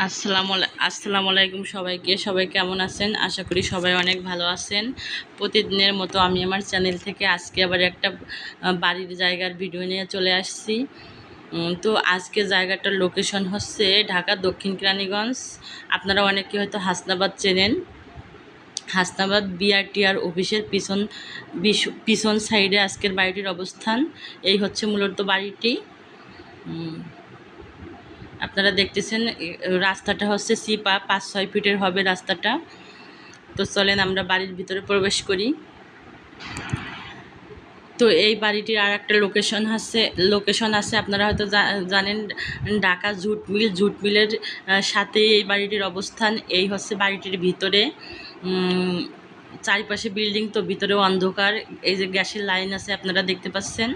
আসসালামু আলাইকুম সবাইকে। সবাই কেমন আছেন? আশা করি সবাই অনেক ভালো আছেন। প্রতিদিনের মতো আমি আমার চ্যানেল থেকে আজকে আবার একটা বাড়ির জায়গার ভিডিও নিয়ে চলে আসছি। তো আজকে জায়গাটার লোকেশন হচ্ছে ঢাকা দক্ষিণ কেরানীগঞ্জ। আপনারা অনেকে হয়তো হাসনাবাদ চেনেন। হাসনাবাদ বিআরটিআর অফিসের পিছন সাইডে আজকের বাড়িটির অবস্থান। এই হচ্ছে মূলত বাড়িটি। আপনারা দেখতেছেন রাস্তাটা হচ্ছে সিপা 5-6 ফিটের হবে রাস্তাটা। তো চলেন আমরা বাড়ির ভিতরে প্রবেশ করি। তো এই বাড়িটির আর একটা লোকেশন আছে আপনারা হয়তো জানেন, ঢাকা জুট মিলের সাথেই এই বাড়িটির অবস্থান। এই হচ্ছে বাড়িটির ভিতরে। চারিপাশে বিল্ডিং, তো ভিতরেও অন্ধকার। এই যে গ্যাসের লাইন আছে আপনারা দেখতে পাচ্ছেন।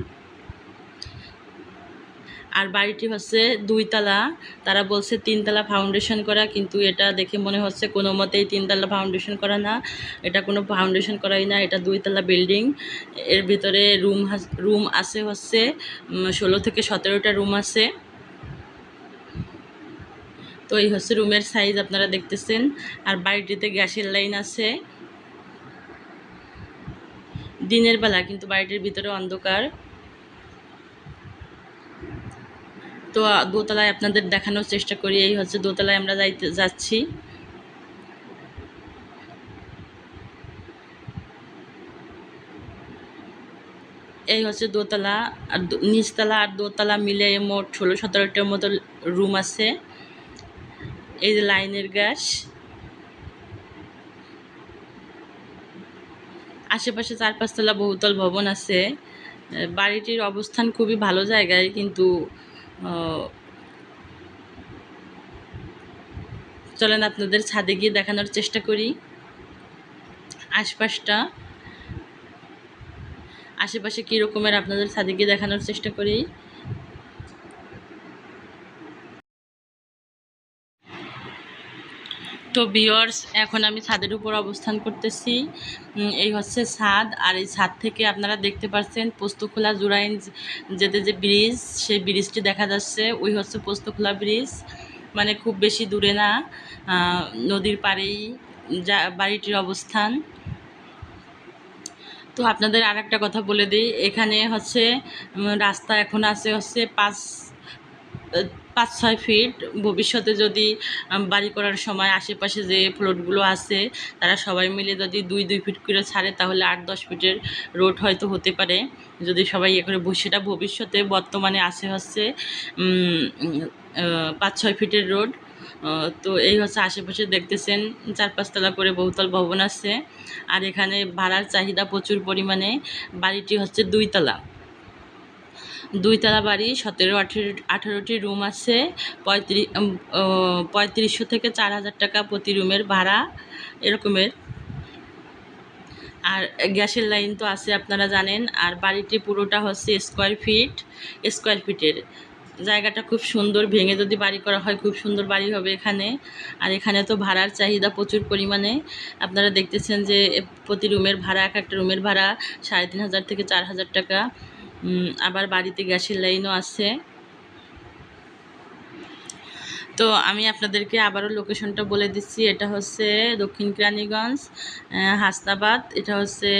আর বাড়িটি হচ্ছে 2 তলা। তারা বলছে 3 তলা ফাউন্ডেশন করা, কিন্তু এটা দেখে মনে হচ্ছে কোনো মতেই 3 তলা ফাউন্ডেশন করা না। এটা কোনো ফাউন্ডেশন করাই না, এটা 2 তলা বিল্ডিং। এর ভিতরে রুম আছে হচ্ছে 16 থেকে 17টা রুম আছে। তো এই হচ্ছে রুমের সাইজ আপনারা দেখতেছেন। আর বাড়িটিতে গ্যাসের লাইন আছে। দিনের বেলা কিন্তু বাড়িটির ভিতরে অন্ধকার। তো দোতলায় আপনাদের দেখানোর চেষ্টা করি। এই হচ্ছে দোতলায় আমরা যাচ্ছি। এই হচ্ছে দোতলা। আর নিচতলা আর দোতলা মিলে মোট 16-17টার মতো রুম আছে। এই যে লাইনের গ্যাস। আশেপাশে 4-5 তলা বহুতল ভবন আছে। বাড়িটির অবস্থান খুবই ভালো জায়গায়, কিন্তু চলেন আপনাদের ছাদে গিয়ে দেখানোর চেষ্টা করি আশেপাশে কী রকমের, আপনাদের ছাদে গিয়ে দেখানোর চেষ্টা করি। তো ভিউয়ার্স, এখন আমি ছাদের উপর অবস্থান করতেছি। এই হচ্ছে ছাদ। আর এই ছাদ থেকে আপনারা দেখতে পাচ্ছেন পোস্তখোলা জুরাইন যেতে যে ব্রিজ, সেই ব্রিজটি দেখা যাচ্ছে। ওই হচ্ছে পোস্তখোলা ব্রিজ, মানে খুব বেশি দূরে না, নদীর পাড়েই বাড়িটির অবস্থান। তো আপনাদের আর একটা কথা বলে দিই, এখানে হচ্ছে রাস্তা এখন আছে হচ্ছে 5-6 ফিট। ভবিষ্যতে যদি বাড়ি করার সময় আশেপাশে যে প্লটগুলো আছে তারা সবাই মিলে যদি 2-2 ফিট করে ছাড়ে, তাহলে 8-10 ফিটের রোড হয়তো হতে পারে, যদি সবাই ইয়ে করে। সেটা ভবিষ্যতে, বর্তমানে আছে হচ্ছে 5-6 ফিটের রোড। তো এই হচ্ছে আশেপাশে দেখতেছেন 4-5 তলা করে বহুতল ভবন আছে। আর এখানে ভাড়ার চাহিদা প্রচুর পরিমাণে। বাড়িটি হচ্ছে 2 তলা বাড়ি, 17-18টি রুম আছে। 3500 থেকে 4000 টাকা প্রতি রুমের ভাড়া এরকমের। আর গ্যাসের লাইন তো আছে আপনারা জানেন। আর বাড়িটি পুরোটা হচ্ছে স্কোয়ার ফিটের। জায়গাটা খুব সুন্দর, ভেঙে যদি বাড়ি করা হয় খুব সুন্দর বাড়ি হবে এখানে। আর এখানে তো ভাড়ার চাহিদা প্রচুর পরিমাণে। আপনারা দেখতেছেন যে প্রতি রুমের ভাড়া, এক একটা রুমের ভাড়া 3500 থেকে 4000 টাকা। আবার বাড়িতে গ্যাসের লাইনও আছে। তো আমি আপনাদেরকে আবারও লোকেশনটা বলে দিচ্ছি। এটা হচ্ছে দক্ষিণ কেরানীগঞ্জ, হাসনাবাদ। এটা হচ্ছে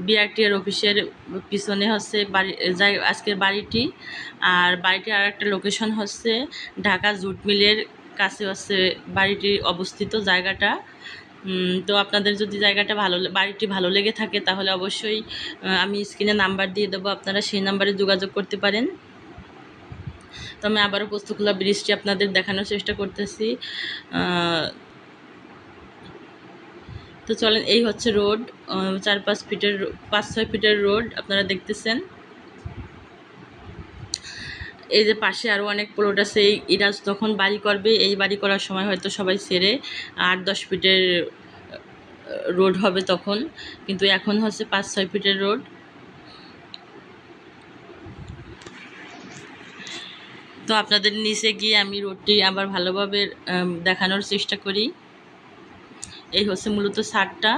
বিআরটিআর অফিসের পিছনে হচ্ছে আজকের বাড়িটি। আর বাড়িটির আর একটা লোকেশন হচ্ছে ঢাকা জুট মিলের কাছে হচ্ছে বাড়িটি অবস্থিত জায়গাটা। তো আপনাদের যদি বাড়িটি ভালো লেগে থাকে, তাহলে অবশ্যই আমি স্ক্রিনে নাম্বার দিয়ে দেবো, আপনারা সেই নাম্বারে যোগাযোগ করতে পারেন। তো আমি আবারও পোস্তখোলা ব্রিজটি আপনাদের দেখানোর চেষ্টা করতেছি। তো চলেন, এই হচ্ছে রোড। 5-6 ফিটের রোড আপনারা দেখতেছেন। এই যে পাশে আরও অনেক প্লট আছে। এরা যখন বাড়ি করবে, এই বাড়ি করার সময় হয়তো সবাই ছেড়ে 8-10 ফিটের রোড হবে তখন, কিন্তু এখন হচ্ছে 5-6 ফিটের রোড। তো আপনাদের নিচে গিয়ে আমি রোডটি আবার ভালোভাবে দেখানোর চেষ্টা করি। এই হচ্ছে মূলত ছাদটা।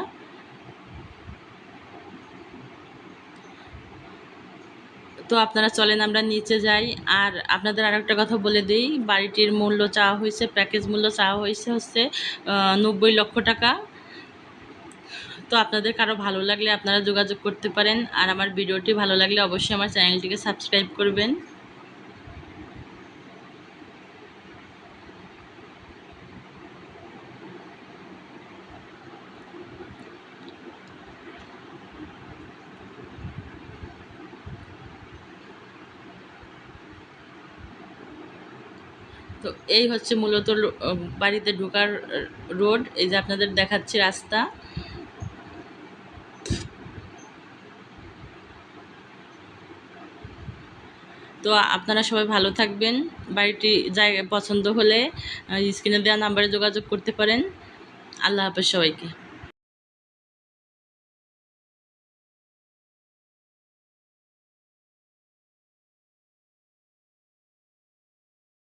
তো আপনারা চলেন আমরা নিচে যাই। আর আপনাদের আরেকটা কথা বলে দিই, বাড়িটির মূল্য চাওয়া হয়েছে, প্যাকেজ মূল্য চাওয়া হয়েছে হচ্ছে 90 লক্ষ টাকা। তো আপনাদের কারো ভালো লাগলে আপনারা যোগাযোগ করতে পারেন। আর আমার ভিডিওটি ভালো লাগলে অবশ্যই আমার চ্যানেলটিকে সাবস্ক্রাইব করবেন। তো এই হচ্ছে মূলত বাড়িতে ঢোকার রোড। এই যে আপনাদের দেখাচ্ছি রাস্তা। তো আপনারা সবাই ভালো থাকবেন। বাড়িটি জায়গা পছন্দ হলে স্ক্রিনে দেওয়া নাম্বারে যোগাযোগ করতে পারেন। আল্লাহ হাফেজ সবাইকে।